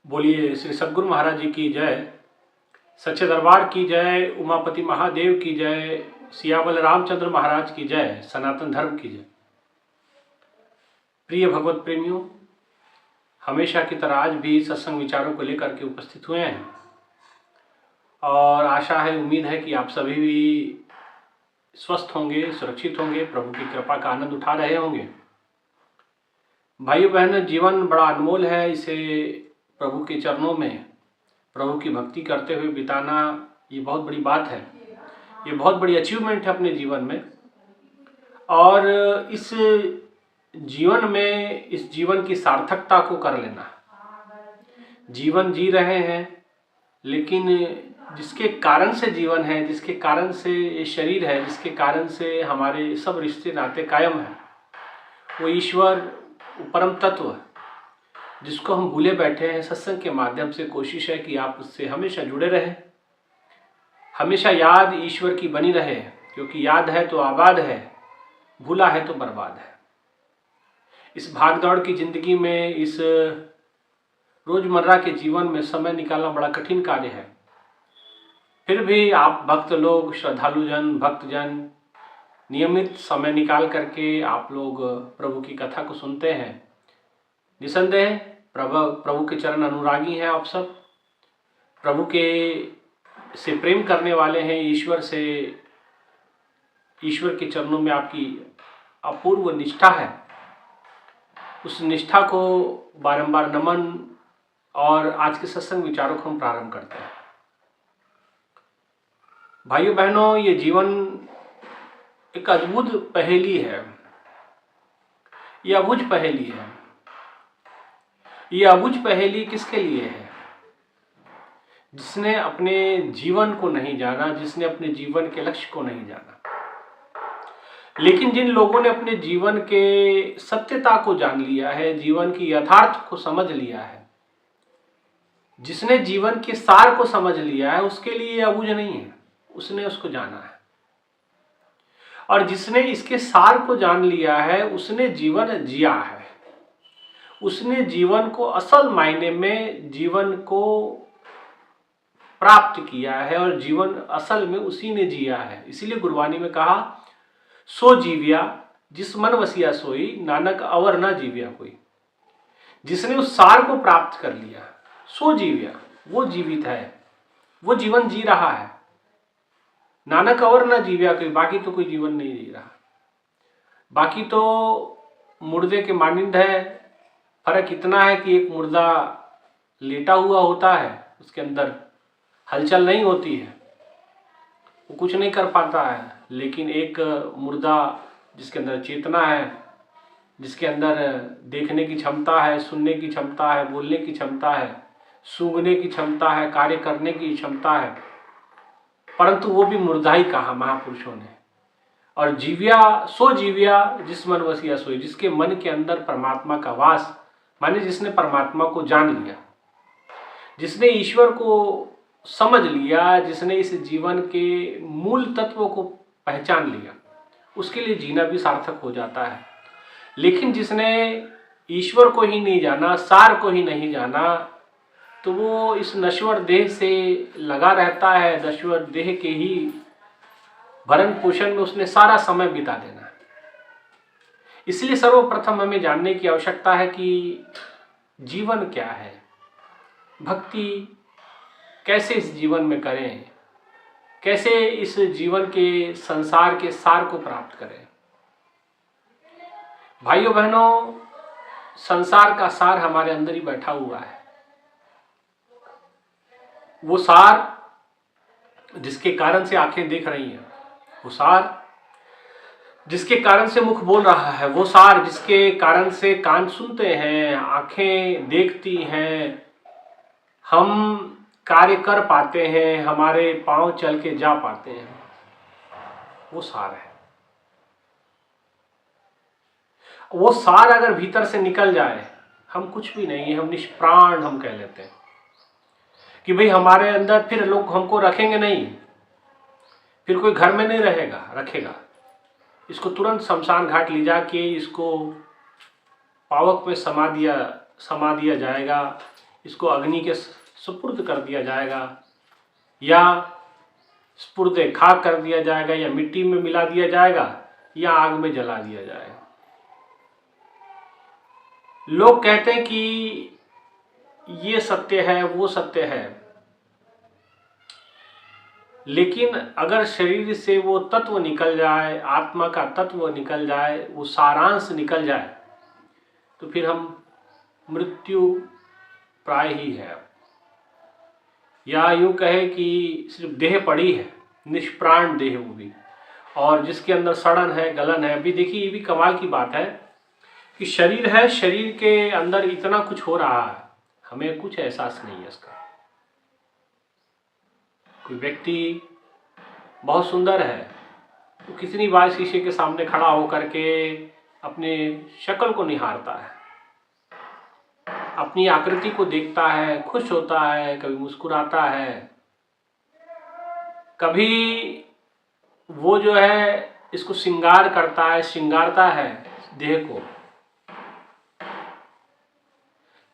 बोलिए श्री सद्गुरु महाराज जी की जय, सच्चे दरबार की जय, उमापति महादेव की जय, सियावल रामचंद्र महाराज की जय, सनातन धर्म की जय। प्रिय भगवत प्रेमियों, हमेशा की तरह आज भी सत्संग विचारों को लेकर के उपस्थित हुए हैं और आशा है, उम्मीद है कि आप सभी भी स्वस्थ होंगे, सुरक्षित होंगे, प्रभु की कृपा का आनंद उठा रहे होंगे। भाइयों बहनों, जीवन बड़ा अनमोल है, इसे प्रभु के चरणों में प्रभु की भक्ति करते हुए बिताना ये बहुत बड़ी बात है, ये बहुत बड़ी अचीवमेंट है अपने जीवन में। और इस जीवन में इस जीवन की सार्थकता को कर लेना। जीवन जी रहे हैं, लेकिन जिसके कारण से जीवन है, जिसके कारण से ये शरीर है, जिसके कारण से हमारे सब रिश्ते नाते कायम हैं, वो ईश्वर, परम तत्व जिसको हम भूले बैठे हैं। सत्संग के माध्यम से कोशिश है कि आप उससे हमेशा जुड़े रहें, हमेशा याद ईश्वर की बनी रहे, क्योंकि याद है तो आबाद है, भूला है तो बर्बाद है। इस भागदौड़ की जिंदगी में, इस रोजमर्रा के जीवन में समय निकालना बड़ा कठिन कार्य है। फिर भी आप भक्त लोग, श्रद्धालुजन, भक्तजन नियमित समय निकाल करके आप लोग प्रभु की कथा को सुनते हैं। निसंदेह प्रभु के चरण अनुरागी हैं आप सब, प्रभु के से प्रेम करने वाले हैं, ईश्वर के चरणों में आपकी अपूर्व निष्ठा है। उस निष्ठा को बारंबार नमन और आज के सत्संग विचारों को हम प्रारंभ करते हैं। भाइयों बहनों, ये जीवन एक अद्भुत पहेली है, ये अबुझ पहेली है। ये अबुझ पहेली किसके लिए है? जिसने अपने जीवन को नहीं जाना, जिसने अपने जीवन के लक्ष्य को नहीं जाना। लेकिन जिन लोगों ने अपने जीवन के सत्यता को जान लिया है, जीवन की यथार्थ को समझ लिया है, जिसने जीवन के सार को समझ लिया है, उसके लिए ये अबुझ नहीं है, उसने उसको जाना है। और जिसने इसके सार को जान लिया है, उसने जीवन जिया है, उसने जीवन को असल मायने में जीवन को प्राप्त किया है और जीवन असल में उसी ने जिया है। इसीलिए गुरबानी में कहा, सो जीविया जिस मन वसिया सोई, नानक अवर ना जीविया कोई। जिसने उस सार को प्राप्त कर लिया, सो जीविया, वो जीवित है, वो जीवन जी रहा है। नानक अवर ना जीविया कोई, बाकी तो कोई जीवन नहीं जी रहा, बाकी तो मुर्दे के मानिंद है। फर्क इतना है कि एक मुर्दा लेटा हुआ होता है, उसके अंदर हलचल नहीं होती है, वो कुछ नहीं कर पाता है। लेकिन एक मुर्दा जिसके अंदर चेतना है, जिसके अंदर देखने की क्षमता है, सुनने की क्षमता है, बोलने की क्षमता है, सूंघने की क्षमता है, कार्य करने की क्षमता है, परंतु वो भी मुर्दा ही कहा महापुरुषों ने। और जीविया, सो जीविया जिस मन वसिया सोई, जिसके मन के अंदर परमात्मा का वास, माने जिसने परमात्मा को जान लिया, जिसने ईश्वर को समझ लिया, जिसने इस जीवन के मूल तत्वों को पहचान लिया, उसके लिए जीना भी सार्थक हो जाता है। लेकिन जिसने ईश्वर को ही नहीं जाना, सार को ही नहीं जाना, तो वो इस नश्वर देह से लगा रहता है, नश्वर देह के ही भरण पोषण में उसने सारा समय बिता देना है। इसलिए सर्वप्रथम हमें जानने की आवश्यकता है कि जीवन क्या है, भक्ति कैसे इस जीवन में करें, कैसे इस जीवन के संसार के सार को प्राप्त करें। भाइयों बहनों, संसार का सार हमारे अंदर ही बैठा हुआ है। वो सार जिसके कारण से आंखें देख रही हैं, वो सार जिसके कारण से मुख बोल रहा है, वो सार जिसके कारण से कान सुनते हैं, आंखें देखती हैं, हम कार्य कर पाते हैं, हमारे पांव चल के जा पाते हैं, वो सार है। वो सार अगर भीतर से निकल जाए, हम कुछ भी नहीं है, हम निष्प्राण हम कह लेते हैं कि भाई हमारे अंदर फिर लोग हमको रखेंगे नहीं, फिर कोई घर में नहीं रहेगा, रखेगा। इसको तुरंत शमशान घाट ले जाके इसको पावक में समा दिया जाएगा, इसको अग्नि के सुपुर्द कर दिया जाएगा, या सुपुर्द खाक कर दिया जाएगा, या मिट्टी में मिला दिया जाएगा, या आग में जला दिया जाएगा। लोग कहते हैं कि ये सत्य है, वो सत्य है, लेकिन अगर शरीर से वो तत्व निकल जाए, आत्मा का तत्व निकल जाए, वो सारांश निकल जाए, तो फिर हम मृत्यु प्राय ही है। या यूँ कहे कि सिर्फ देह पड़ी है, निष्प्राण देह वो भी, और जिसके अंदर सड़न है, गलन है। अभी देखिए, ये भी कमाल की बात है कि शरीर है, शरीर के अंदर इतना कुछ हो रहा है, हमें कुछ एहसास नहीं है इसका। कोई व्यक्ति बहुत सुंदर है, तो कितनी बार शीशे के सामने खड़ा होकर के अपने शक्ल को निहारता है, अपनी आकृति को देखता है, खुश होता है, कभी मुस्कुराता है, कभी वो जो है इसको श्रृंगार करता है, श्रृंगारता है देह को।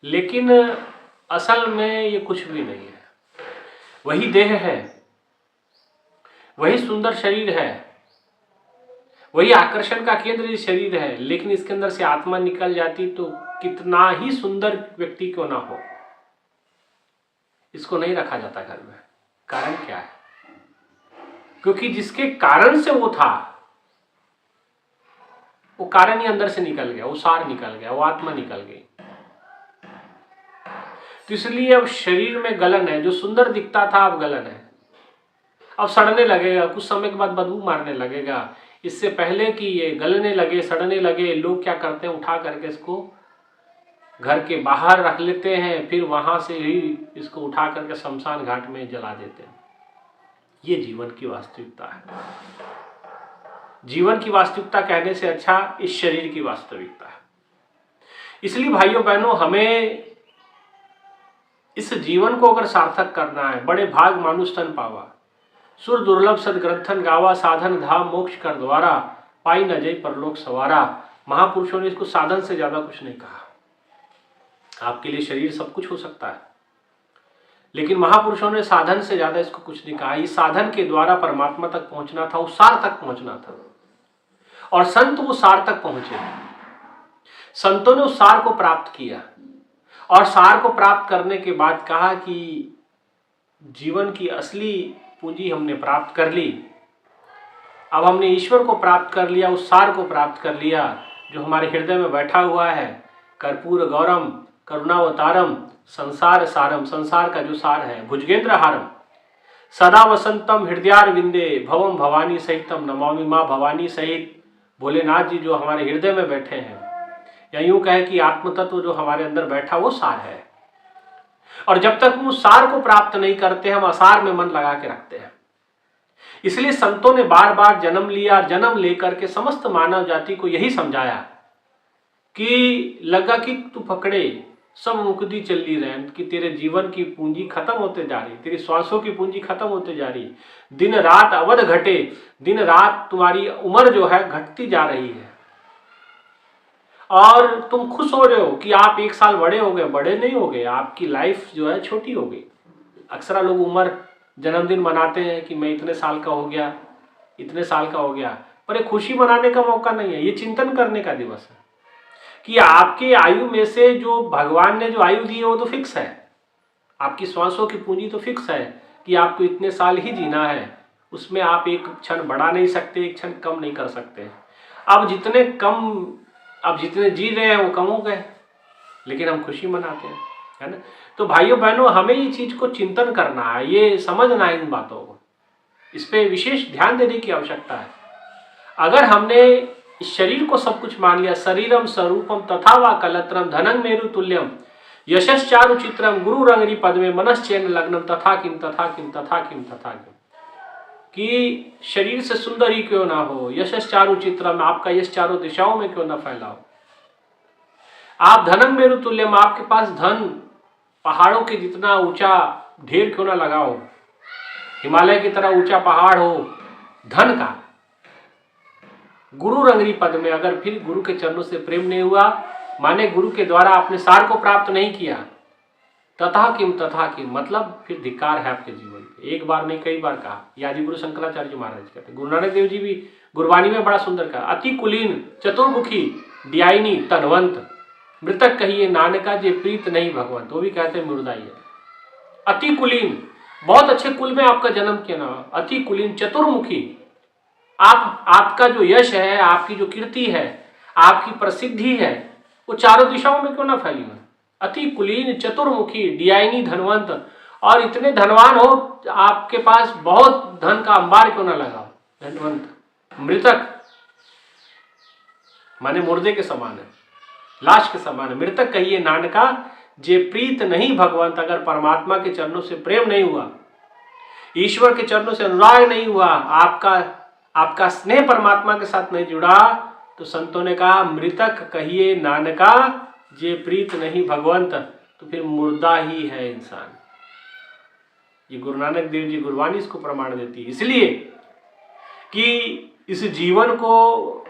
लेकिन असल में ये कुछ भी नहीं है, वही देह है, वही सुंदर शरीर है, वही आकर्षण का केंद्र ये शरीर है। लेकिन इसके अंदर से आत्मा निकल जाती तो कितना ही सुंदर व्यक्ति क्यों ना हो, इसको नहीं रखा जाता घर में। कारण क्या है? क्योंकि जिसके कारण से वो था, वो कारण ही अंदर से निकल गया, वो सार निकल गया, वो आत्मा निकल गई। तो इसलिए अब शरीर में गलन है, जो सुंदर दिखता था अब गलन है, अब सड़ने लगेगा, कुछ समय के बाद बदबू मारने लगेगा। इससे पहले कि ये गलने लगे, सड़ने लगे, लोग क्या करते हैं, उठा करके इसको घर के बाहर रख लेते हैं, फिर वहां से ही इसको उठा करके शमशान घाट में जला देते हैं। ये जीवन की वास्तविकता है। जीवन की वास्तविकता कहने से अच्छा इस शरीर की वास्तविकता है। इसलिए भाइयों बहनों, हमें इस जीवन को अगर सार्थक करना है, बड़े भाग मानुष तन पावा, सुर दुर्लभ सदग्रंथन गावा, साधन धाम मोक्ष कर द्वारा, पाई न जय परलोक सवारा। महापुरुषों ने इसको साधन से ज्यादा कुछ नहीं कहा। आपके लिए शरीर सब कुछ हो सकता है, लेकिन महापुरुषों ने साधन से ज्यादा इसको कुछ नहीं कहा। इस साधन के द्वारा परमात्मा तक पहुंचना था, उस सार तक पहुंचना था, और संत वो सार तक पहुंचे। संतों ने उस सार को प्राप्त किया, और सार को प्राप्त करने के बाद कहा कि जीवन की असली पूंजी हमने प्राप्त कर ली। अब हमने ईश्वर को प्राप्त कर लिया, उस सार को प्राप्त कर लिया जो हमारे हृदय में बैठा हुआ है। कर्पूर गौरम करुणावतारम संसार सारम, संसार का जो सार है, भुजगेंद्र हारम सदा वसंतम हृदयारविंदे भवम भवानी सहितम नमामि माँ भवानी सहित। भोलेनाथ जी जो हमारे हृदय में बैठे हैं, या यूं कहे कि आत्म तत्व जो हमारे अंदर बैठा वो सार है। और जब तक हम उस सार को प्राप्त नहीं करते, हम असार में मन लगा के रखते हैं। इसलिए संतों ने बार बार जन्म लिया, और जन्म लेकर के समस्त मानव जाति को यही समझाया कि लगा कि तू पकड़े सब मुक्ति चली रहे, कि तेरे जीवन की पूंजी खत्म होते जा रही, तेरी श्वासों की पूंजी खत्म होते जा रही, दिन रात अवध घटे, दिन रात तुम्हारी उम्र जो है घटती जा रही है, और तुम खुश हो रहे हो कि आप 1 साल बड़े हो गए। बड़े नहीं हो गए, आपकी लाइफ जो है छोटी हो गई। अक्सर लोग उम्र जन्मदिन मनाते हैं कि मैं इतने साल का हो गया, इतने साल का हो गया, पर ये खुशी मनाने का मौका नहीं है, ये चिंतन करने का दिवस है कि आपके आयु में से जो भगवान ने जो आयु दी है वो तो फिक्स है, आपकी श्वासों की पूंजी तो फिक्स है कि आपको इतने साल ही जीना है। उसमें आप एक क्षण बढ़ा नहीं सकते, एक क्षण कम नहीं कर सकते। अब जितने जी रहे हैं वो कम हो गए, लेकिन हम खुशी मनाते हैं, है ना। तो भाइयों बहनों, हमें ये चीज को चिंतन करना है, ये समझना है इन बातों को, इस पे विशेष ध्यान देने की आवश्यकता है। अगर हमने इस शरीर को सब कुछ मान लिया, शरीरम स्वरूपम तथा वा कलत्रम धनं मेरु तुल्यम यशश्चारु चित्रम गुरु रंगरी पद्मे मनश्चैन लग्नम तथा किम तथा किम तथा किम तथा किम, कि शरीर से सुंदर ही क्यों ना हो, यशश्चारु चित्रम, आपका यश चारों दिशाओं में क्यों ना फैला हो, आप धनं मेरु तुल्यम, आपके पास धन पहाड़ों के जितना ऊंचा ढेर क्यों ना लगा हो, हिमालय की तरह ऊंचा पहाड़ हो धन का, गुरु रंगरी पद में, अगर फिर गुरु के चरणों से प्रेम नहीं हुआ, माने गुरु के द्वारा आपने सार को प्राप्त नहीं किया, तथा किम मतलब फिर धिक्कार है आपके जीवन पे। एक बार नहीं कई बार कहा। ये आदि गुरु शंकराचार्य जी महाराज कहते हैं। गुरु नानक देव जी भी गुरबानी में बड़ा सुंदर कहा, अति कुलीन चतुर्मुखी डियाइनी तनवंत मृतक कहिए नानका जे प्रीत नहीं भगवंत। वो भी कहते हैं मुर्दा ही है। अति कुलीन, बहुत अच्छे कुल में आपका जन्म किया ना, अति कुलीन चतुर्मुखी, आपका जो यश है, आपकी जो कीर्ति है, आपकी प्रसिद्धि है, वो चारों दिशाओं में क्यों ना फैली हो। अति कुलीन चतुर्मुखी डियाइनी धनवंत, और इतने धनवान हो, आपके पास बहुत धन का अंबार क्यों ना लगा, धनवंत। मृतक माने मुर्दे के समान है, लाश के समान है। मृतक कहिए नानका जे प्रीत नहीं भगवंत, अगर परमात्मा के चरणों से प्रेम नहीं हुआ, ईश्वर के चरणों से अनुराग नहीं हुआ, आपका स्नेह परमात्मा के साथ नहीं जुड़ा, तो संतों ने कहा मृतक कहिए नानका जे प्रीत नहीं भगवंत, तो फिर मुर्दा ही है इंसान। ये गुरु नानक देव जी गुरबानी इसको प्रमाण देती है। इसलिए कि इस जीवन को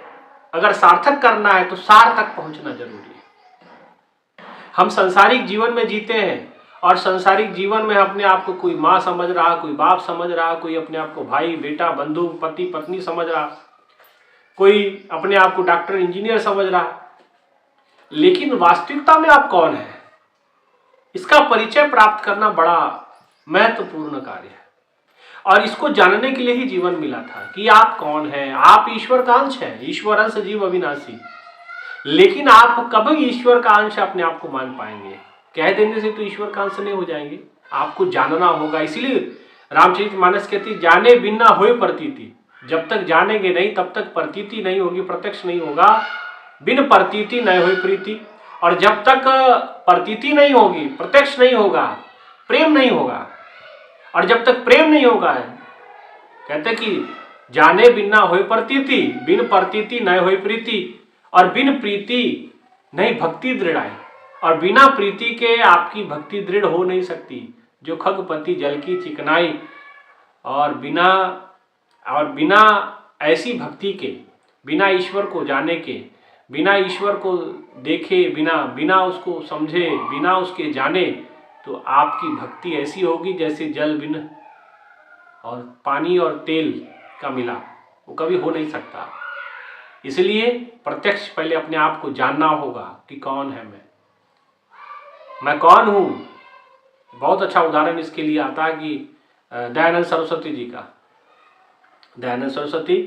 अगर सार्थक करना है तो सार तक पहुंचना जरूरी है। हम सांसारिक जीवन में जीते हैं, और सांसारिक जीवन में अपने आप को कोई माँ समझ रहा, कोई बाप समझ रहा, कोई अपने आप को भाई बेटा बंधु पति पत्नी समझ रहा, कोई अपने आप को डॉक्टर इंजीनियर समझ रहा, लेकिन वास्तविकता में आप कौन है, इसका परिचय प्राप्त करना बड़ा महत्वपूर्ण कार्य है। और इसको जानने के लिए ही जीवन मिला था कि आप कौन हैं। आप ईश्वर का अंश हैं, ईश्वर अंश जीव अविनाशी, लेकिन आप कभी ईश्वर का अंश अपने आप को मान पाएंगे? कह देने से तो ईश्वर का अंश नहीं हो जाएंगे, आपको जानना होगा। इसलिए रामचरितमानस कहती जाने बिना होए प्रतीति, जब तक जानेंगे नहीं तब तक प्रतीति नहीं होगी, प्रत्यक्ष नहीं होगा। बिन प्रतीति न होए प्रीति, और जब तक प्रतीति नहीं होगी, प्रत्यक्ष नहीं होगा, प्रेम नहीं होगा। और जब तक प्रेम नहीं होगा, कहते कि जाने बिना होए प्रतीति, बिन प्रतीति न होए प्रीति, और बिन प्रीति नहीं भक्ति दृढ़ आए, और बिना प्रीति के आपकी भक्ति दृढ़ हो नहीं सकती। जो खगपति जल की चिकनाई, और बिना ऐसी भक्ति के, बिना ईश्वर को जाने के, बिना ईश्वर को देखे, बिना उसको समझे, बिना उसके जाने, तो आपकी भक्ति ऐसी होगी जैसे जल बिन और पानी और तेल का मिला, वो कभी हो नहीं सकता। इसलिए प्रत्यक्ष पहले अपने आप को जानना होगा कि कौन है मैं कौन हूं। बहुत अच्छा उदाहरण इसके लिए आता है कि दयानंद सरस्वती जी का। दयानंद सरस्वती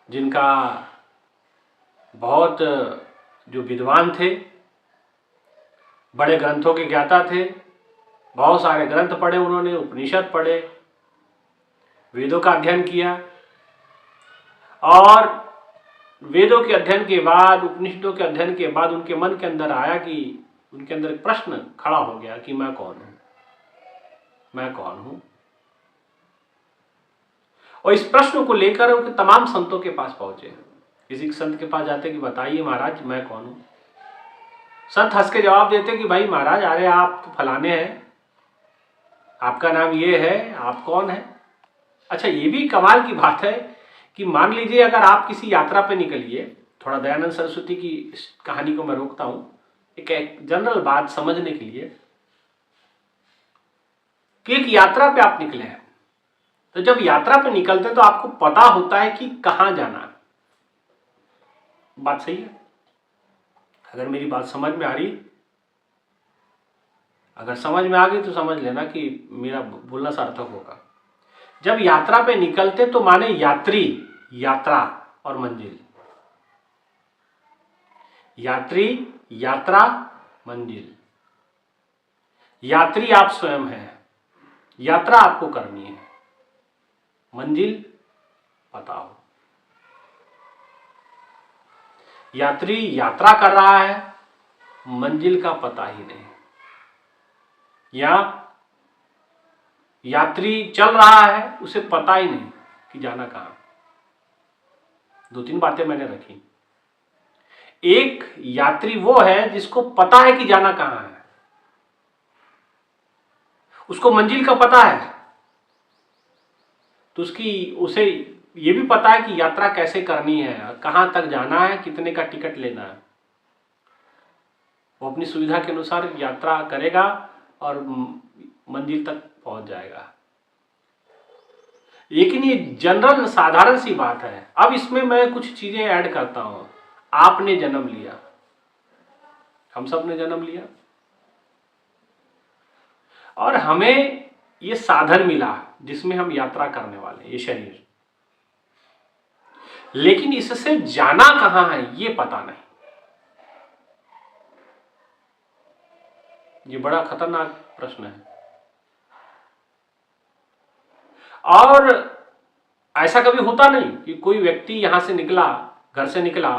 जिनका बहुत जो विद्वान थे, बड़े ग्रंथों के ज्ञाता थे, बहुत सारे ग्रंथ पढ़े उन्होंने, उपनिषद पढ़े, वेदों का अध्ययन किया, और वेदों के अध्ययन के बाद, उपनिषदों के अध्ययन के बाद उनके मन के अंदर आया कि उनके अंदर एक प्रश्न खड़ा हो गया कि मैं कौन हूं, मैं कौन हूं। और इस प्रश्न को लेकर उनके तमाम संतों के पास पहुंचे। किसी संत के पास जाते कि बताइए महाराज मैं कौन हूं। संत हंस के जवाब देते कि भाई महाराज, अरे आप तो फलाने हैं, आपका नाम ये है, आप कौन है। अच्छा, ये भी कमाल की बात है कि मान लीजिए अगर आप किसी यात्रा पे निकलिए, थोड़ा दयानंद सरस्वती की इस कहानी को मैं रोकता हूं, एक जनरल बात समझने के लिए, कि एक यात्रा पे आप निकले हैं, तो जब यात्रा पे निकलते हैं तो आपको पता होता है कि कहां जाना है। बात सही है? अगर मेरी बात समझ में आ रही, अगर समझ में आ गई तो समझ लेना कि मेरा बोलना सार्थक होगा। जब यात्रा पे निकलते तो माने यात्री, यात्रा और मंजिल। यात्री, यात्रा, मंजिल। यात्री आप स्वयं हैं, यात्रा आपको करनी है, मंजिल पता हो। यात्री यात्रा कर रहा है, मंजिल का पता ही नहीं, या यात्री चल रहा है, उसे पता ही नहीं कि जाना कहां। दो तीन बातें मैंने रखी। एक यात्री वो है जिसको पता है कि जाना कहां है, उसको मंजिल का पता है, तो उसे ये भी पता है कि यात्रा कैसे करनी है, कहां तक जाना है, कितने का टिकट लेना है। वो अपनी सुविधा के अनुसार यात्रा करेगा और मंजिल तक पहुंच जाएगा। लेकिन ये जनरल साधारण सी बात है। अब इसमें मैं कुछ चीजें ऐड करता हूं। आपने जन्म लिया, हम सब ने जन्म लिया, और हमें ये साधन मिला जिसमें हम यात्रा करने वाले हैं, ये शरीर। लेकिन इससे जाना कहां है ये पता नहीं। ये बड़ा खतरनाक प्रश्न है। और ऐसा कभी होता नहीं कि कोई व्यक्ति यहां से निकला, घर से निकला,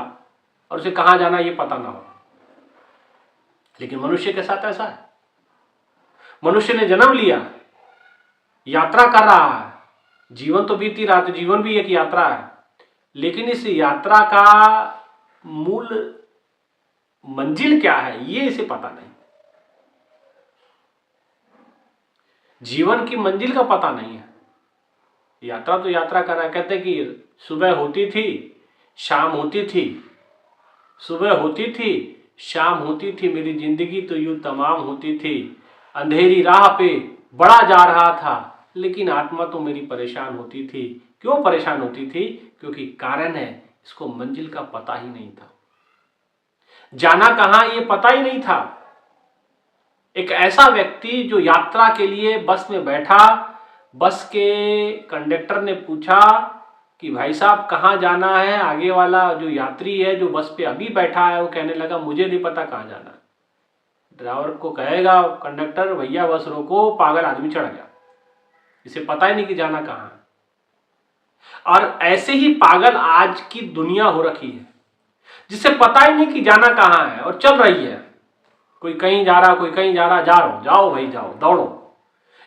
और उसे कहां जाना ये पता ना हो। लेकिन मनुष्य के साथ ऐसा है। मनुष्य ने जन्म लिया, यात्रा कर रहा है, जीवन तो बीती रहा, तो जीवन भी एक यात्रा है। लेकिन इस यात्रा का मूल मंजिल क्या है ये इसे पता नहीं। जीवन की मंजिल का पता नहीं है। यात्रा तो यात्रा कर रहा है। कहते कि सुबह होती थी, शाम होती थी, सुबह होती थी, शाम होती थी, मेरी जिंदगी तो यूं तमाम होती थी। अंधेरी राह पे बड़ा जा रहा था, लेकिन आत्मा तो मेरी परेशान होती थी। क्यों परेशान होती थी? क्योंकि कारण है, इसको मंजिल का पता ही नहीं था, जाना कहां ये पता ही नहीं था। एक ऐसा व्यक्ति जो यात्रा के लिए बस में बैठा, बस के कंडक्टर ने पूछा कि भाई साहब कहाँ जाना है? आगे वाला जो यात्री है जो बस पे अभी बैठा है वो कहने लगा मुझे नहीं पता कहाँ जाना। ड्राइवर को कहेगा कंडक्टर, भैया बस रोको, पागल आदमी चढ़ गया, इसे पता ही नहीं कि जाना कहाँ है। और ऐसे ही पागल आज की दुनिया हो रखी है, जिसे पता ही नहीं कि जाना कहाँ है और चल रही है। कोई कहीं जा रहा, कोई कहीं जा रहा, जा रहा हूं, जाओ भाई जाओ, दौड़ो।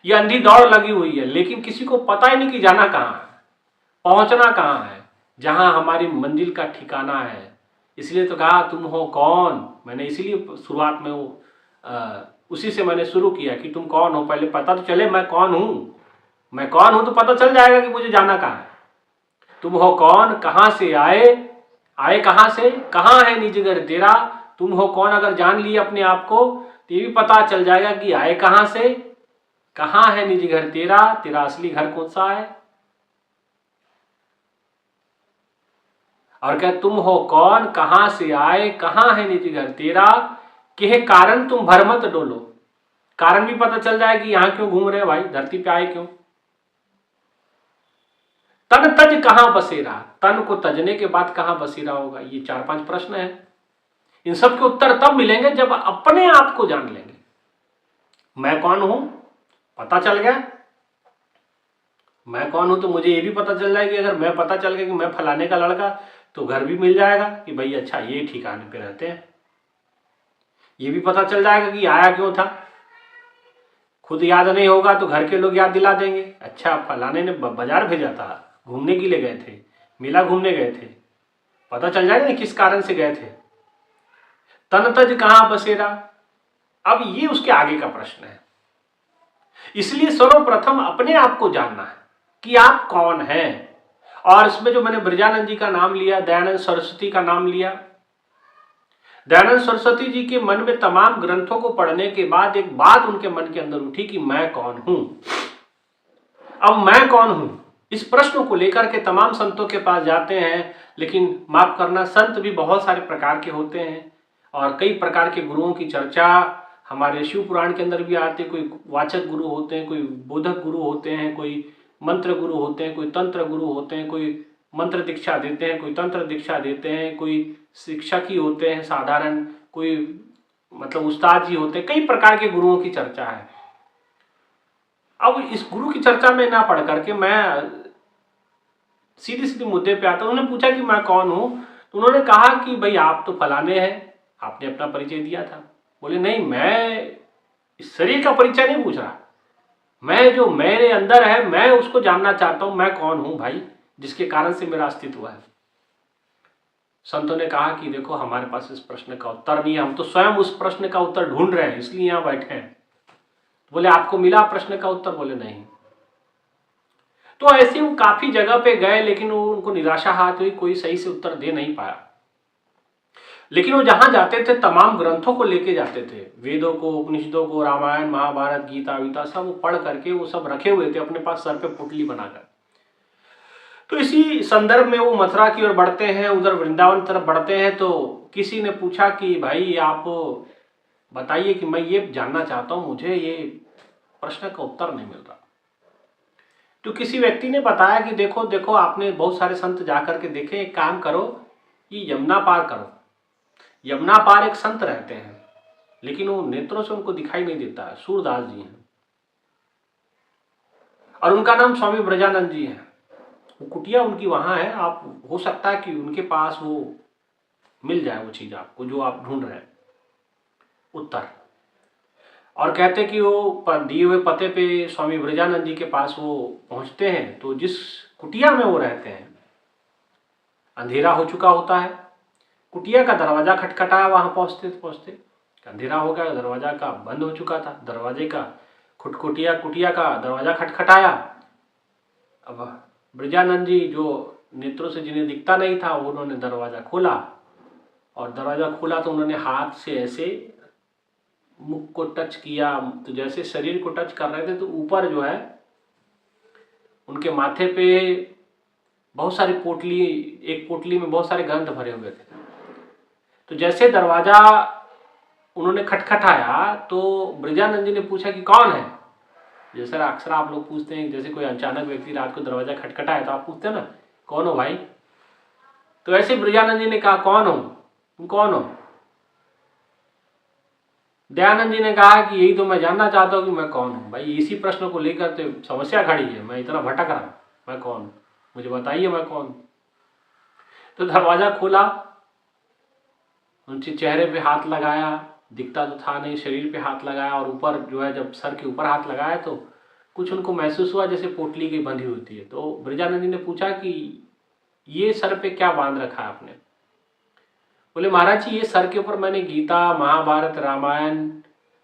ये अंधी दौड़ लगी हुई है, लेकिन किसी को पता ही नहीं कि जाना कहाँ है, पहुंचना कहाँ है, जहां हमारी मंजिल का ठिकाना है। इसलिए तो कहा तुम हो कौन। मैंने इसीलिए शुरुआत में उसी से मैंने शुरू किया कि तुम कौन हो, पहले पता तो चले मैं कौन हूं। मैं कौन हूं तो पता चल जाएगा कि मुझे जाना कहाँ है। तुम हो कौन, कहां से आए, आए कहां से, कहां है निज घर तेरा। तुम हो कौन अगर जान लिए अपने आप को तो ये भी पता चल जाएगा कि आए कहां से, कहां है निज घर तेरा, तेरा असली घर कौन सा है। और क्या तुम हो कौन, कहां से आए, कहां है निज घर तेरा, के कारण तुम भर मत डोलो। कारण भी पता चल जाए कि यहां क्यों घूम रहे हो भाई, धरती पे आए क्यों। तन तज कहां बसेरा, तन को तजने के बाद कहां बसेरा होगा। ये 4-5 प्रश्न है। इन सब के उत्तर तब मिलेंगे जब अपने आप को जान लेंगे। मैं कौन हूं पता चल गया, मैं कौन हूं तो मुझे ये भी पता चल जाएगा कि अगर मैं पता चल गया कि मैं फलाने का लड़का, तो घर भी मिल जाएगा कि भाई अच्छा ये ठिकाने पे रहते हैं। ये भी पता चल जाएगा कि आया क्यों था। खुद याद नहीं होगा तो घर के लोग याद दिला देंगे, अच्छा फलाने ने बाजार भेजा था, घूमने के लिए गए थे, मेला घूमने गए थे। पता चल जाएगा ना किस कारण से गए थे। तन तज कहां बसेरा, अब ये उसके आगे का प्रश्न है। इसलिए सर्वप्रथम अपने आप को जानना है कि आप कौन हैं। और इसमें जो मैंने ब्रजानंद जी का नाम लिया, दयानंद सरस्वती का नाम लिया, दयानंद सरस्वती जी के मन में तमाम ग्रंथों को पढ़ने के बाद एक बात उनके मन के अंदर उठी कि मैं कौन हूं। अब मैं कौन हूं, इस प्रश्न को लेकर के तमाम संतों के पास जाते हैं। लेकिन माफ करना, संत भी बहुत सारे प्रकार के होते हैं और कई प्रकार के गुरुओं की चर्चा हमारे शिव पुराण के अंदर भी आते हैं। कोई वाचक गुरु होते हैं, कोई बोधक गुरु होते हैं, कोई मंत्र गुरु होते हैं, कोई तंत्र गुरु होते हैं, कोई मंत्र दीक्षा देते हैं, कोई तंत्र दीक्षा देते हैं, कोई शिक्षक ही होते हैं साधारण, कोई मतलब उस्ताद जी होते हैं। कई प्रकार के गुरुओं की चर्चा है। अब इस गुरु की चर्चा में ना पढ़ करके मैं सीधे सीधे मुद्दे पे आता हूं। उन्होंने पूछा कि मैं कौन हूं, तो उन्होंने कहा कि भाई आप तो फलाने हैं, आपने अपना परिचय दिया था। बोले नहीं, मैं इस शरीर का परिचय नहीं पूछ रहा, मैं जो मेरे अंदर है मैं उसको जानना चाहता हूं। मैं कौन हूं भाई, जिसके कारण से मेरा अस्तित्व है। संतों ने कहा कि देखो हमारे पास इस प्रश्न का उत्तर नहीं है, हम तो स्वयं उस प्रश्न का उत्तर ढूंढ रहे हैं, इसलिए यहां बैठे हैं। बोले आपको मिला प्रश्न का उत्तर? बोले नहीं। तो ऐसे वो काफी जगह पे गए, लेकिन उनको निराशा हाथ हुई, कोई सही से उत्तर दे नहीं पाया। लेकिन वो जहां जाते थे तमाम ग्रंथों को लेके जाते थे, वेदों को, उपनिषदों को, रामायण महाभारत गीता वीता सब वो पढ़ करके वो सब रखे हुए थे अपने पास सर पे पुतली बनाकर। तो इसी संदर्भ में वो मथुरा की ओर बढ़ते हैं, उधर वृंदावन की तरफ बढ़ते हैं। तो किसी ने पूछा कि भाई आप बताइए कि मैं ये जानना चाहता हूं, मुझे ये प्रश्न का उत्तर नहीं मिल रहा। तो किसी व्यक्ति ने बताया कि देखो देखो आपने बहुत सारे संत जाकर के देखे, एक काम करो कि यमुना पार करो। यमुना पार एक संत रहते हैं लेकिन वो नेत्रों से उनको दिखाई नहीं देता है, सूरदास जी हैं और उनका नाम स्वामी ब्रजानंद जी है। वो कुटिया उनकी वहां है, आप हो सकता है कि उनके पास वो मिल जाए वो चीज आपको जो आप ढूंढ रहे हैं, उत्तर। और कहते कि वो दिए हुए पते पे स्वामी ब्रजानंद जी के पास वो पहुंचते हैं। तो जिस कुटिया में वो रहते हैं अंधेरा हो चुका होता है, कुटिया का दरवाजा खटखटाया, वहां पहुंचते पहुंचते अंधेरा हो गया, दरवाजा का बंद हो चुका था, दरवाजे का कुटिया का दरवाजा खटखटाया। अब ब्रजानंद जी जो नेत्रों से जिन्हें दिखता नहीं था उन्होंने दरवाजा खोला, और दरवाजा खोला तो उन्होंने हाथ से ऐसे मुख को टच किया, तो जैसे शरीर को टच कर रहे थे तो ऊपर जो है उनके माथे पे बहुत सारी पोटली, एक पोटली में बहुत सारे ग्रंथ भरे हुए थे। तो जैसे दरवाजा उन्होंने खटखटाया तो ब्रजानंद जी ने पूछा कि कौन है। जैसे अक्सर आप लोग पूछते हैं, जैसे कोई अचानक व्यक्ति रात को दरवाजा खटखटाए तो आप पूछते हैं ना कौन हो भाई। तो ऐसे ब्रजानंद जी ने कहा कौन हो, तुम कौन हो। दयानंद जी ने कहा कि यही तो मैं जानना चाहता हूं कि मैं कौन हूं। भाई इसी प्रश्न को लेकर तो समस्या खड़ी है, मैं इतना भटक रहा हूं, मैं कौन हूं, मुझे बताइए मैं कौन। तो दरवाजा खोला, उनके चेहरे पे हाथ लगाया, दिखता तो था नहीं, शरीर पे हाथ लगाया और ऊपर जो है जब सर के ऊपर हाथ लगाया तो कुछ उनको महसूस हुआ जैसे पोटली की बंधी होती है। तो ब्रजानंद जी ने पूछा कि ये सर पे क्या बांध रखा है आपने। बोले महाराज जी ये सर के ऊपर मैंने गीता महाभारत रामायण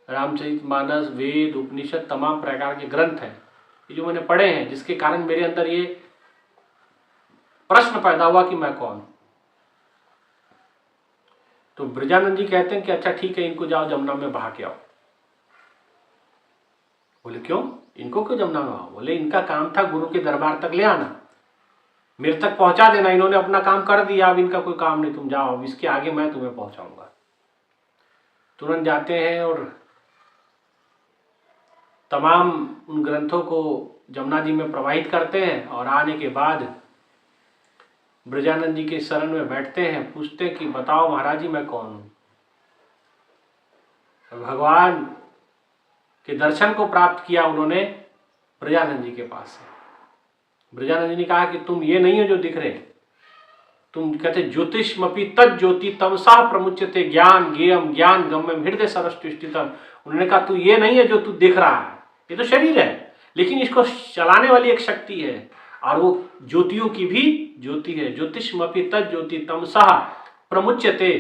रामचरितमानस वेद उपनिषद तमाम प्रकार के ग्रंथ हैं ये जो मैंने पढ़े हैं, जिसके कारण मेरे अंदर ये प्रश्न पैदा हुआ कि मैं कौन। तो ब्रजानंद जी कहते हैं कि अच्छा ठीक है, इनको जाओ जमुना में बहा के आओ। बोले क्यों, इनको क्यों जमुना में आओ। बोले इनका काम था गुरु के दरबार तक ले आना, मेरे तक पहुंचा देना, इन्होंने अपना काम कर दिया, अब इनका कोई काम नहीं, तुम जाओ, अब इसके आगे मैं तुम्हें पहुंचाऊंगा। तुरंत जाते हैं और तमाम उन ग्रंथों को जमुना जी में प्रवाहित करते हैं और आने के बाद ब्रजानंद जी के शरण में बैठते हैं, पूछते हैं कि बताओ महाराज जी मैं कौन हूं। भगवान के दर्शन को प्राप्त किया उन्होंने ब्रजानंद जी के पास से। ब्रजानंद जी ने कहा कि तुम ये नहीं हो जो दिख रहे, तुम कहते ज्योतिषमपि तज्ज्योति तमसा प्रमुच्यते ज्ञान ज्ञेयम ज्ञान गम्यम हृदय सरस्थितम। उन्होंने कहा तू ये नहीं है जो तू दिख रहा है, ये तो शरीर है, लेकिन इसको चलाने वाली एक शक्ति है और वो ज्योतियों की भी ज्योति है। ज्योतिषमपि तज्ज्योति तमसा प्रमुच्यते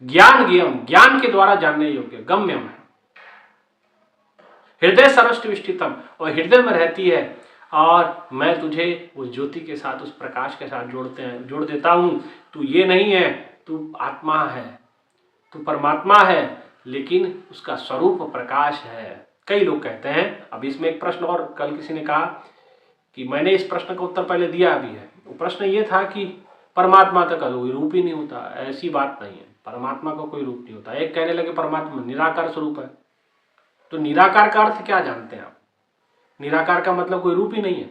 ज्ञान ज्ञेयम, ज्ञान के द्वारा जानने योग्य, गम्यम है, हृदय सरस्थितम और हृदय में रहती है। और मैं तुझे उस ज्योति के साथ, उस प्रकाश के साथ जोड़ देता हूं। तू ये नहीं है, तू आत्मा है, तू परमात्मा है, लेकिन उसका स्वरूप प्रकाश है। कई लोग कहते हैं, अब इसमें एक प्रश्न और कल किसी ने कहा कि मैंने इस प्रश्न का उत्तर पहले दिया भी है। वो प्रश्न ये था कि परमात्मा तक का कोई रूप ही नहीं होता। ऐसी बात नहीं है, परमात्मा का कोई रूप नहीं होता। एक कहने लगे परमात्मा निराकार स्वरूप है, तो निराकार का अर्थ क्या जानते हैं आप। निराकार का मतलब कोई रूप ही नहीं है,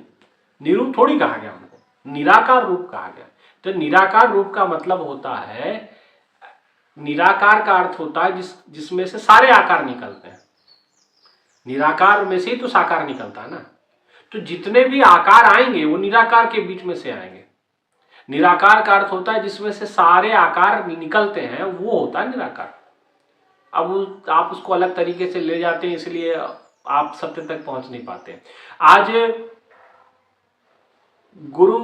निरूप थोड़ी कहा गया हमको, निराकार रूप कहा गया। तो निराकार रूप का मतलब होता है, निराकार का अर्थ होता है जिसमें से सारे आकार निकलते हैं। निराकार में से ही तो साकार निकलता है ना, तो जितने भी आकार आएंगे वो निराकार के बीच में से आएंगे। निराकार का अर्थ होता है जिसमें से सारे आकार निकलते हैं, वो होता है निराकार। अब आप उसको अलग तरीके से ले जाते हैं, इसलिए आप सत्य तक पहुंच नहीं पाते। आज गुरु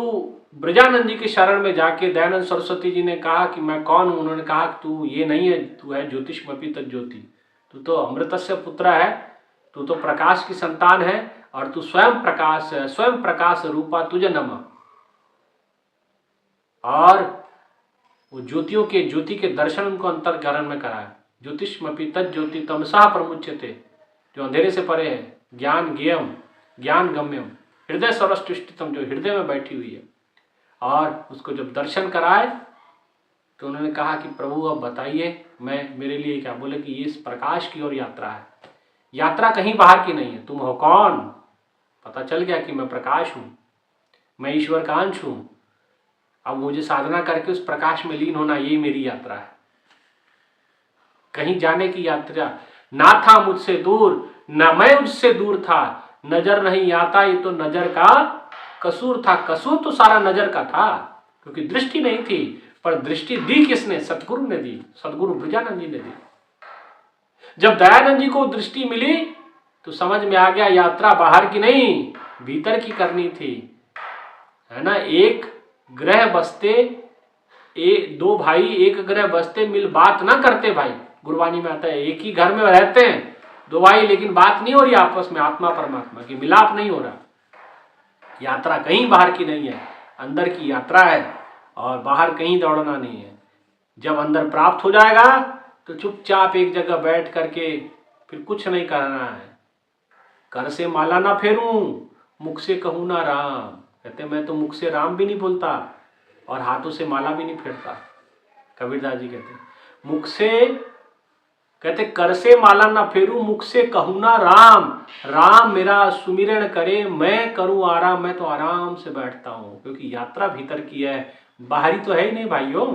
ब्रजानंद जी के शरण में जाके दयानंद सरस्वती जी ने कहा कि मैं कौन हूं। उन्होंने कहा कि तू ये नहीं है, तू है ज्योतिषमपि तज्ज्योति, तू तो अमृतस्य पुत्र है, तू तो प्रकाश की संतान है और तू स्वयं प्रकाश है, स्वयं प्रकाश रूपा तुझे नमः। और वो ज्योति के दर्शन उनको अंतर्ग्रहण में कराया। ज्योतिष्मपि तत् ज्योति तमसा प्रमुच्यते, जो अंधेरे से परे है, ज्ञान ज्ञेयम ज्ञान गम्यम, हृदय सरष्टिष्ठितम, जो हृदय में बैठी हुई है। और उसको जब दर्शन कराए तो उन्होंने कहा कि प्रभु अब बताइए मैं मेरे लिए क्या। बोले कि ये इस प्रकाश की ओर यात्रा है, यात्रा कहीं बाहर की नहीं है। तुम हो कौन? पता चल गया कि मैं प्रकाश हूँ, मैं ईश्वर का अंश हूँ। अब मुझे साधना करके उस प्रकाश में लीन होना, यही मेरी यात्रा है। कहीं जाने की यात्रा ना था मुझसे दूर, न मैं उससे दूर था। नजर नहीं आता ये तो नजर का कसूर था। कसूर तो सारा नजर का था, क्योंकि दृष्टि नहीं थी। पर दृष्टि दी किसने? सतगुरु ने दी, सतगुरु ब्रजानंद जी ने दी। जब दयानंद जी को दृष्टि मिली तो समझ में आ गया यात्रा बाहर की नहीं, भीतर की करनी थी, है ना। एक ग्रह बसते, दो भाई एक ग्रह बसते मिल बात ना करते भाई। गुरबानी में आता है एक ही घर में रहते हैं दो भाई, लेकिन बात नहीं हो रही आपस में, आत्मा परमात्मा की मिलाप नहीं हो रहा। यात्रा कहीं बाहर की नहीं है, अंदर की यात्रा है, और बाहर कहीं दौड़ना नहीं है। जब अंदर प्राप्त हो जाएगा तो चुपचाप एक जगह बैठ करके फिर कुछ नहीं करना है। कर से माला ना फेरूं, मुख से कहूं ना राम। कहते मैं तो मुख से राम भी नहीं बोलता और हाथों से माला भी नहीं फेरता। कबीरदास जी कहते मुख से, कहते कर से माला ना फेरूं, मुख से कहूं ना राम। राम मेरा सुमिरन करे, मैं करूं आराम। मैं तो आराम से बैठता हूं, क्योंकि यात्रा भीतर की है, बाहरी तो है ही नहीं भाइयों।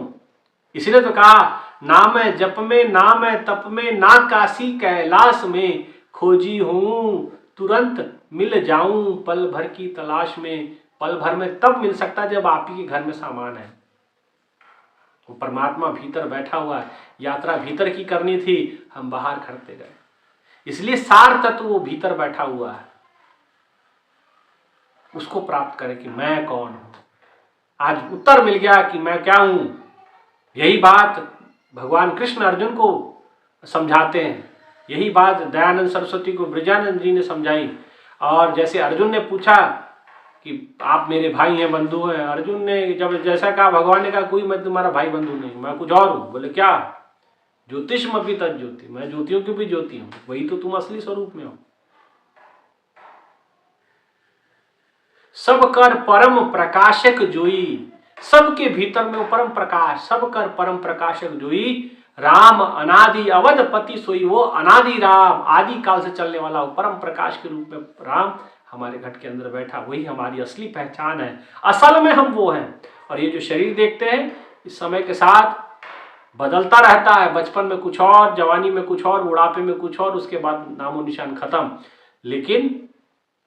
इसलिए तो कहा ना मैं जप में, ना मैं तप में, ना काशी कैलाश में, खोजी हूं तुरंत मिल जाऊं पल भर की तलाश में। पल भर में तब मिल सकता है जब आप ही के घर में सामान है। वो परमात्मा भीतर बैठा हुआ है। यात्रा भीतर की करनी थी, हम बाहर खड़ते गए। इसलिए सार तत्व वो भीतर बैठा हुआ है, उसको प्राप्त करें कि मैं कौन हूं। आज उत्तर मिल गया कि मैं क्या हूं। यही बात भगवान कृष्ण अर्जुन को समझाते हैं, यही बात दयानंद सरस्वती को ब्रजानंद जी ने समझाई। और जैसे अर्जुन ने पूछा कि आप मेरे भाई हैं, बंधु हैं, अर्जुन ने जब जैसा कहा, भगवान ने कहा कोई मैं तुम्हारा भाई बंधु नहीं, मैं कुछ और हूं। बोले क्या? ज्योतिष्मपि तत् ज्योति, मैं ज्योतियों की भी ज्योति हूं, वही तो तुम असली स्वरूप में हो। सब कर परम प्रकाशक जोई, सबके भीतर में वो परम प्रकाश, सब कर परम प्रकाशक जोई। राम अनादि अवधपति सोई, वो अनादि राम, आदि काल से चलने वाला वो परम प्रकाश के रूप में राम हमारे घट के अंदर बैठा, वही हमारी असली पहचान है। असल में हम वो हैं। और ये जो शरीर देखते हैं इस समय के साथ बदलता रहता है। बचपन में कुछ और, जवानी में कुछ और, बुढ़ापे में कुछ और, उसके बाद नामो निशान खत्म। लेकिन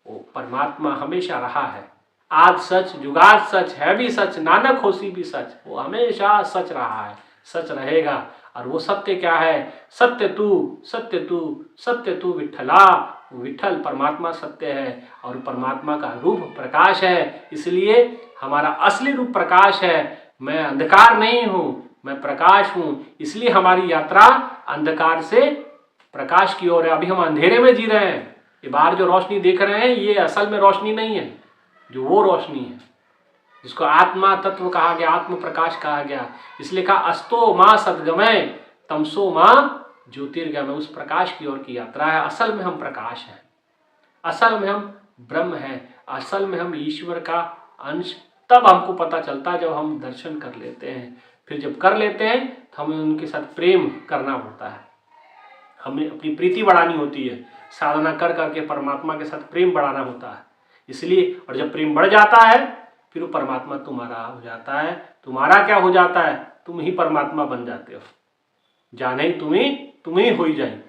वो परमात्मा हमेशा रहा है। आज सच, जुगाद सच, है भी सच, नानक होसी भी सच। वो हमेशा सच रहा है, सच रहेगा। और वो सत्य क्या है? सत्य तू, सत्य तू, सत्य तू विठ्ठला। विठ्ठल परमात्मा सत्य है और परमात्मा का रूप प्रकाश है। इसलिए हमारा असली रूप प्रकाश है। मैं अंधकार नहीं हूं, मैं प्रकाश हूं। इसलिए हमारी यात्रा अंधकार से प्रकाश की ओर है। अभी हम अंधेरे में जी रहे हैं। ये बाहर जो रोशनी देख रहे हैं ये असल में रोशनी नहीं है, जो वो रोशनी है जिसको आत्मा तत्व कहा गया, आत्म प्रकाश कहा गया। इसलिए कहा अस्तो मां सद्गमय तमसो मां ज्योतिर्गमय। उस प्रकाश की ओर की यात्रा है। असल में हम प्रकाश हैं, असल में हम ब्रह्म हैं, असल में हम ईश्वर का अंश। तब हमको पता चलता है जब हम दर्शन कर लेते हैं। फिर जब कर लेते हैं तो हमें उनके साथ प्रेम करना होता है, हमें अपनी प्रीति बढ़ानी होती है। साधना कर करके परमात्मा के साथ प्रेम बढ़ाना होता है। इसलिए, और जब प्रेम बढ़ जाता है फिर वो परमात्मा तुम्हारा हो जाता है। तुम्हारा क्या हो जाता है? तुम ही परमात्मा बन जाते हो। जाने ही तुम्हें हो ही जाए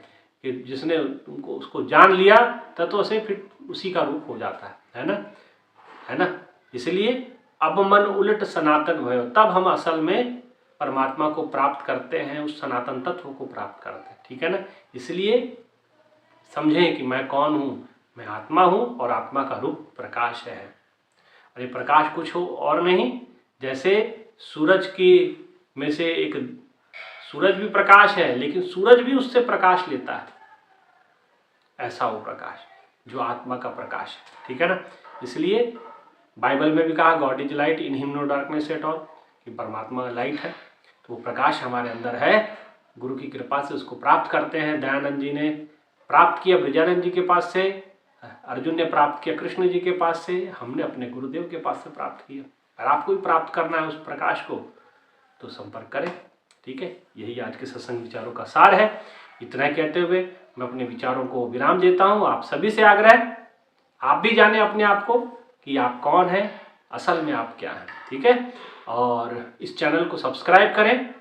कि जिसने तुमको उसको जान लिया तत्व से, फिर उसी का रूप हो जाता है ना, है ना। इसलिए अब मन उलट सनातन भयो, तब हम असल में परमात्मा को प्राप्त करते हैं, उस सनातन तत्व को प्राप्त करते हैं। ठीक है ना। इसलिए समझें कि मैं कौन हूं। मैं आत्मा हूं और आत्मा का रूप प्रकाश है। और ये प्रकाश कुछ हो और नहीं, जैसे सूरज की में से एक, सूरज भी प्रकाश है लेकिन सूरज भी उससे प्रकाश लेता है। ऐसा वो प्रकाश जो आत्मा का प्रकाश है। ठीक है ना। इसलिए बाइबल में भी कहा God is light, in him no darkness at all, कि परमात्मा लाइट है। वो प्रकाश हमारे अंदर है, गुरु की कृपा से उसको प्राप्त करते हैं। दयानंद जी ने प्राप्त किया ब्रजानंद जी के पास से, अर्जुन ने प्राप्त किया कृष्ण जी के पास से, हमने अपने गुरुदेव के पास से प्राप्त किया। अगर आपको भी प्राप्त करना है उस प्रकाश को तो संपर्क करें। ठीक है, यही आज के सत्संग विचारों का सार है। इतना कहते हुए मैं अपने विचारों को विराम देता हूँ। आप सभी से आग्रह, आप भी जाने अपने आप को कि आप कौन हैं, असल में आप क्या हैं। ठीक है, और इस चैनल को सब्सक्राइब करें,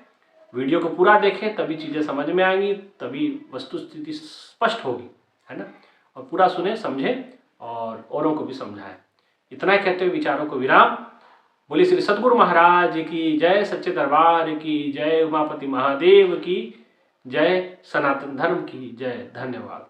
वीडियो को पूरा देखें, तभी चीज़ें समझ में आएंगी, तभी वस्तु स्थिति स्पष्ट होगी, है ना। और पूरा सुने, समझें और औरों को भी समझाएं। इतना कहते हुए विचारों को विराम। बोली श्री सद्गुरु महाराज की जय, सच्चे दरबार की जय, उमापति महादेव की जय, सनातन धर्म की जय। धन्यवाद।